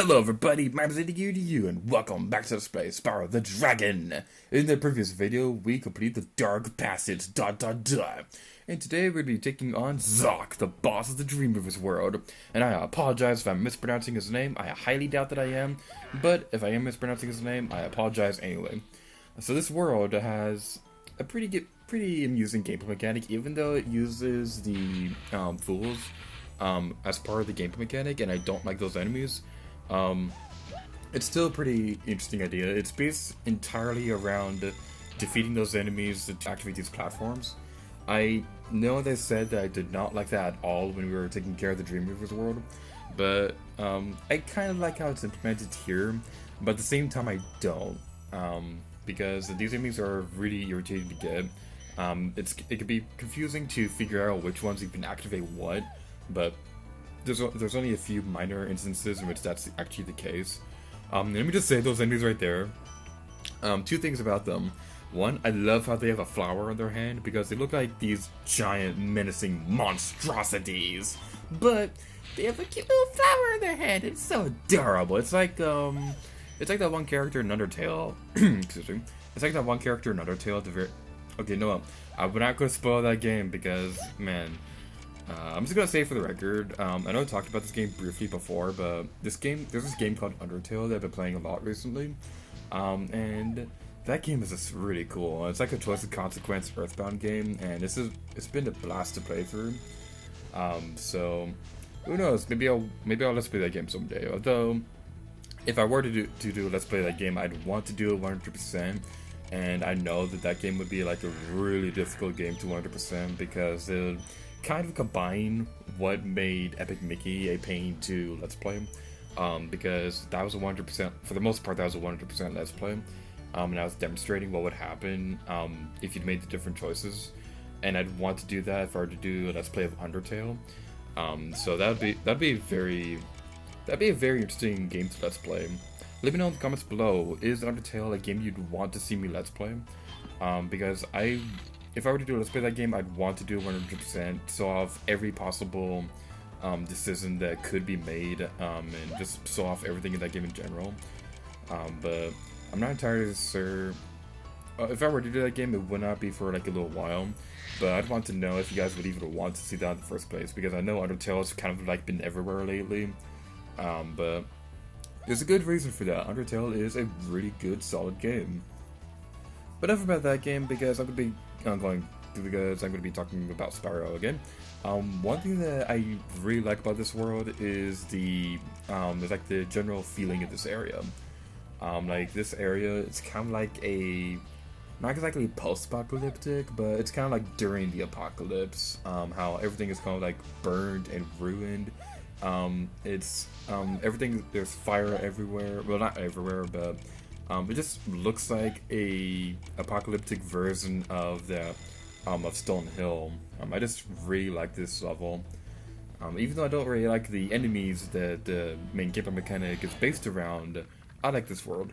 Hello everybody, my name is you, and welcome back to Let's Play Spyro the Dragon. In the previous video, we completed the Dark Passage, And today we're going to be taking on Jacques, the boss of the Dreamweaver's world. And I apologize if I'm mispronouncing his name, I highly doubt that I am. But if I am mispronouncing his name, I apologize anyway. So this world has a pretty amusing gameplay mechanic, even though it uses the fools as part of the gameplay mechanic, and I don't like those enemies. It's still a pretty interesting idea. It's based entirely around defeating those enemies to activate these platforms. I know they said that I did not like that at all when we were taking care of the Dreamweaver's world, but I kind of like how it's implemented here, but at the same time I don't, because these enemies are really irritating to get. It can be confusing to figure out which ones you can activate what, but there's only a few minor instances in which that's actually the case. Let me just say those enemies right there. Two things about them. One, I love how they have a flower on their hand because they look like these giant menacing monstrosities. But they have a cute little flower on their hand. It's so adorable. It's like that one character in Undertale. Excuse me. It's like that one character in Undertale at the very. Okay, no, I'm not gonna spoil that game because man. I'm just gonna say for the record, I know I talked about this game briefly before, but there's this game called Undertale that I've been playing a lot recently, and that game is just really cool. It's like a choice of consequence Earthbound game, and it's been a blast to play through. So who knows? Maybe I'll let's play that game someday. Although, if I were to do let's play that game, I'd want to do it 100%. And I know that game would be like a really difficult game to 100% because it kind of combine what made Epic Mickey a pain to Let's Play, because that was a 100%, for the most part that was a 100% Let's Play, and I was demonstrating what would happen if you'd made the different choices, and I'd want to do that if I were to do a Let's Play of Undertale. So that'd be a very interesting game to Let's Play. Let me know in the comments below, is Undertale a game you'd want to see me Let's Play? Because if I were to do a Let's Play that game, I'd want to do 100%, so off every possible decision that could be made, and just show off everything in that game in general. But I'm not entirely sure. If I were to do that game, it would not be for like a little while, but I'd want to know if you guys would even want to see that in the first place, because I know Undertale has kind of like been everywhere lately, but there's a good reason for that. Undertale is a really good, solid game. But enough about that game, because I'm going to be talking about Spyro again. One thing that I really like about this world is there's like the general feeling of this area. Like this area, it's kind of like not exactly post-apocalyptic, but it's kind of like during the apocalypse. How everything is kind of like burned and ruined. It's everything. There's fire everywhere. Well, not everywhere, but it just looks like a apocalyptic version of Stone Hill. I just really like this level. Even though I don't really like the enemies that the main gameplay mechanic is based around, I like this world.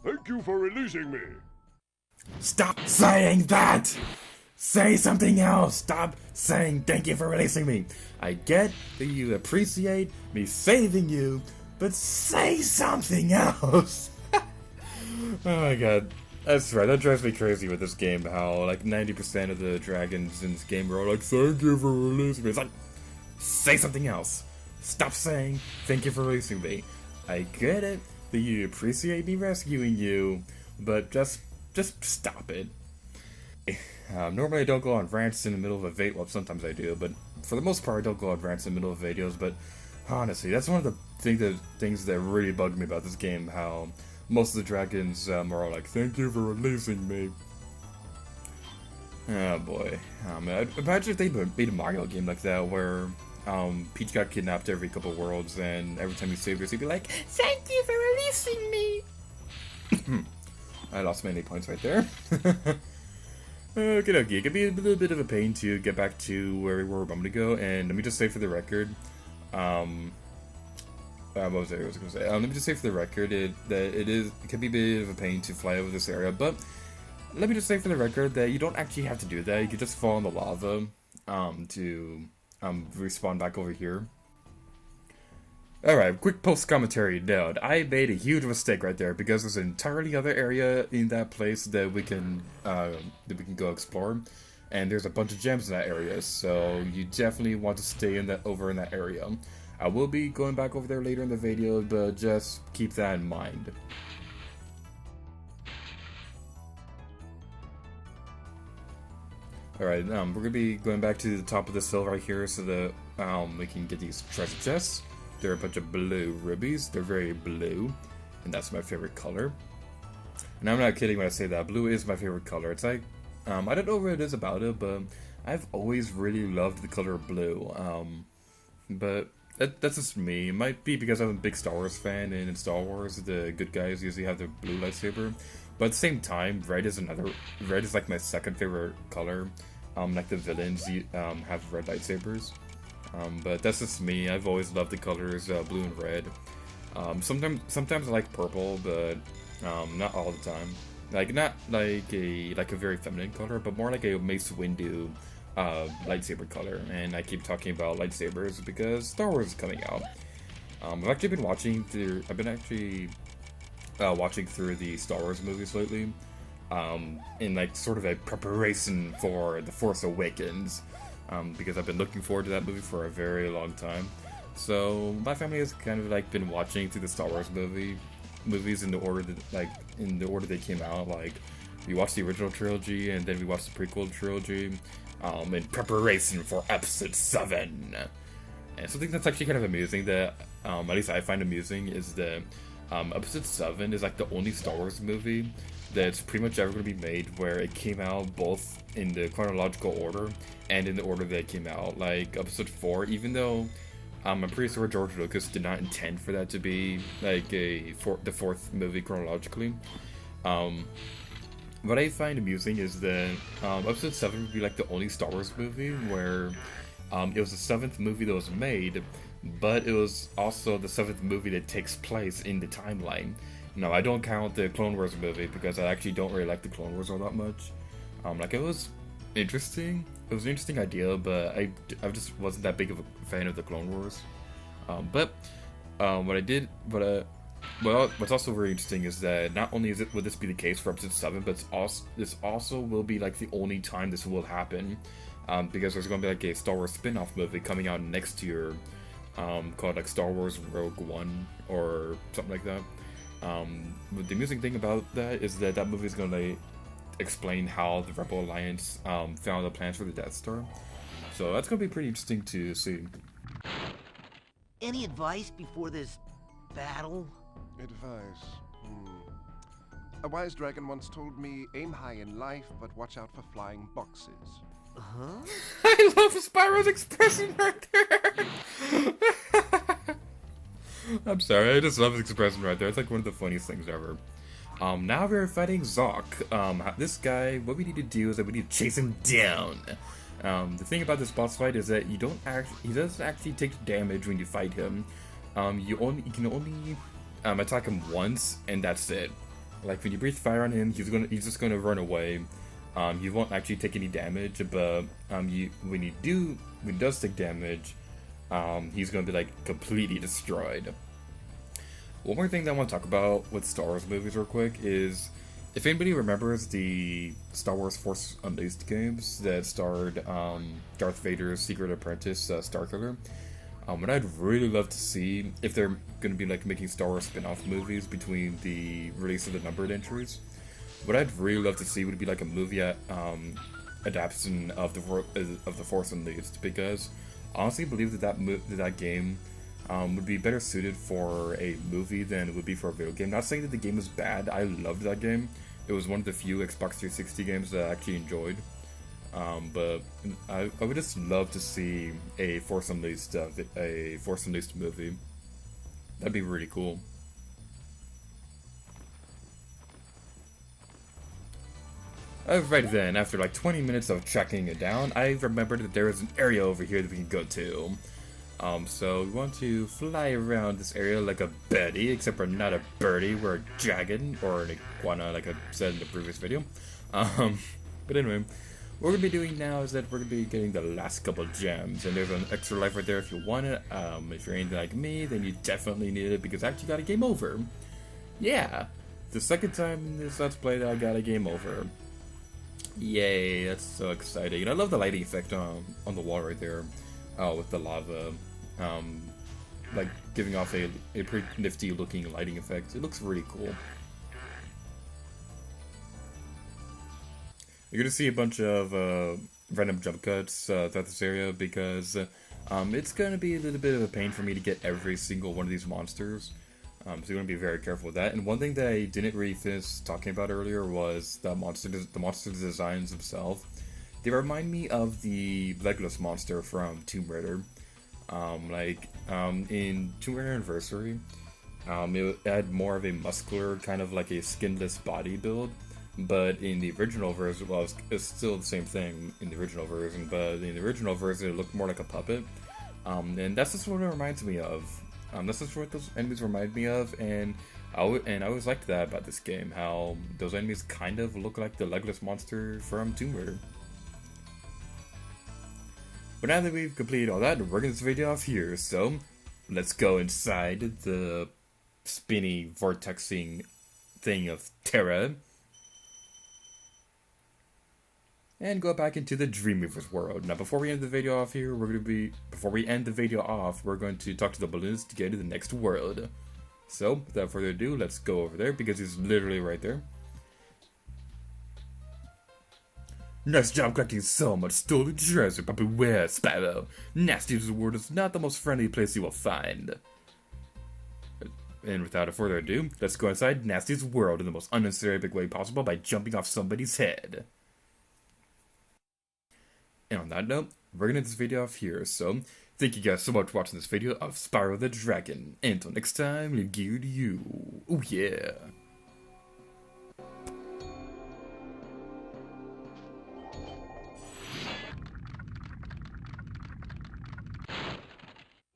Thank you for releasing me. Stop saying that! Say something else! Stop saying thank you for releasing me! I get that you appreciate me saving you, but say something else! Oh my god. That's right, that drives me crazy with this game, how like 90% of the dragons in this game are all like, thank you for releasing me. It's like, say something else. Stop saying thank you for releasing me. I get it that you appreciate me rescuing you, but just stop it. Normally I don't go on rants in the middle of a video. Well, sometimes I do, but for the most part I don't go on rants in the middle of videos. But honestly, that's one of the things that really bug me about this game, how most of the dragons are all like, thank you for releasing me. Oh boy. Imagine if they made a Mario game like that, where Peach got kidnapped every couple worlds, and every time you save her, he'd be like, thank you for releasing me! I lost many points right there. Okay, it could be a little bit of a pain to get back to where we were a moment ago, and let me just say for the record, what was I going to say? Let me just say for the record that it can be a bit of a pain to fly over this area, but let me just say for the record that you don't actually have to do that. You can just fall in the lava to respawn back over here. Alright, quick post-commentary note. I made a huge mistake right there because there's an entirely other area in that place that we can go explore, and there's a bunch of gems in that area, so you definitely want to stay in that area. I will be going back over there later in the video, but just keep that in mind. Alright, we're gonna be going back to the top of this hill right here so that we can get these treasure chests. They're a bunch of blue rubies. They're very blue, and that's my favorite color. And I'm not kidding when I say that. Blue is my favorite color. It's like, I don't know what it is about it, but I've always really loved the color blue. But that's just me. It might be because I'm a big Star Wars fan, and in Star Wars, the good guys usually have the blue lightsaber. But at the same time, red is like my second favorite color. Like the villains have red lightsabers. But that's just me. I've always loved the colors blue and red. Sometimes I like purple, but not all the time. Like not like a very feminine color, but more like a Mace Windu lightsaber color. And I keep talking about lightsabers because Star Wars is coming out. I've actually been watching through. I've been actually watching through the Star Wars movies lately. In like sort of a preparation for The Force Awakens. Because I've been looking forward to that movie for a very long time. So my family has kind of like been watching through the Star Wars movies in the order they came out. Like we watched the original trilogy and then we watched the prequel trilogy in preparation for Episode 7. And something that's actually kind of amusing that at least I find amusing is that Episode 7 is like the only Star Wars movie that's pretty much ever going to be made where it came out both in the chronological order and in the order that it came out. Like Episode 4, even though I'm pretty sure George Lucas did not intend for that to be like the fourth movie chronologically. What I find amusing is that Episode 7 would be like the only Star Wars movie where it was the seventh movie that was made, but it was also the seventh movie that takes place in the timeline. No, I don't count the Clone Wars movie because I actually don't really like the Clone Wars all that much. Like it was interesting. It was an interesting idea, but I just wasn't that big of a fan of the Clone Wars. What's also very interesting is that not only would this be the case for Episode 7, but this also will be like the only time this will happen, because there's going to be like a Star Wars spin-off movie coming out next year, called like Star Wars Rogue One or something like that. But the amusing thing about that is that movie is going to explain how the Rebel Alliance found the plans for the Death Star. So that's going to be pretty interesting to see. Any advice before this battle? Advice? A wise dragon once told me, aim high in life, but watch out for flying boxes. Huh? I love Spyro's expression right there! I'm sorry, I just love his expression right there. It's like one of the funniest things ever. Now we're fighting Jacques. This guy, what we need to do is that we need to chase him down. The thing about this boss fight is that he doesn't actually take damage when you fight him. You can only attack him once, and that's it. Like when you breathe fire on him, he's just gonna run away. He won't actually take any damage, but when he does take damage, he's gonna be like completely destroyed. One more thing that I want to talk about with Star Wars movies real quick is, if anybody remembers the Star Wars Force Unleashed games that starred Darth Vader's Secret Apprentice, Starkiller, what I'd really love to see, if they're going to be like making Star Wars spin-off movies between the release of the numbered entries, what I'd really love to see would be like a movie adaptation of the Force Unleashed, because I honestly believe that game would be better suited for a movie than it would be for a video game. Not saying that the game is bad. I loved that game. It was one of the few Xbox 360 games that I actually enjoyed. But I would just love to see a Force Unleashed movie. That'd be really cool. Alright then, after like 20 minutes of tracking it down, I remembered that there is an area over here that we can go to. So we want to fly around this area like a birdie, except we're not a birdie, we're a dragon, or an iguana, like I said in the previous video. But anyway, what we're gonna be doing now is that we're gonna be getting the last couple gems, and there's an extra life right there if you want it. If you're anything like me, then you definitely need it because I actually got a game over. Yeah, the second time in this Let's Play that I got a game over. Yay, that's so exciting. And I love the lighting effect on the wall right there, with the lava, like giving off a pretty nifty looking lighting effect. It looks really cool. You're gonna see a bunch of random jump cuts throughout this area because it's gonna be a little bit of a pain for me to get every single one of these monsters. So you're gonna be very careful with that. And one thing that I didn't really finish talking about earlier was the monster designs themselves. They remind me of the Legless monster from Tomb Raider. In Tomb Raider Anniversary, it had more of a muscular, kind of like a skinless body build. But in the original version, well, it's still the same thing in the original version, but in the original version it looked more like a puppet. And that's just what it reminds me of. That's just what those enemies remind me of, and I always liked that about this game, how those enemies kind of look like the Legless monster from Tomb Raider. But now that we've completed all that, we're getting this video off here, so let's go inside the spinny, vortexing thing of Terra. And go back into the Dreamweaver's world. Now, before we end the video off here, we're going to talk to the balloons to get to the next world. So, without further ado, let's go over there because he's literally right there. Nice job collecting so much stolen treasure, but beware, Spyro. Nasty's world is not the most friendly place you will find. And without further ado, let's go inside Nasty's world in the most unnecessary big way possible by jumping off somebody's head. And on that note, we're gonna end this video off here, so thank you guys so much for watching this video of Spyro the Dragon. And until next time, leave gear to you. Oh yeah.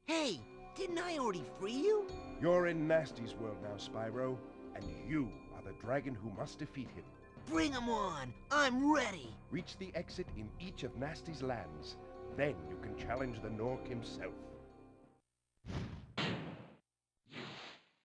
Hey, didn't I already free you? You're in Nasty's world now, Spyro, and you are the dragon who must defeat him. Bring him on! I'm ready! Reach the exit in each of Nasty's lands. Then you can challenge the Nork himself.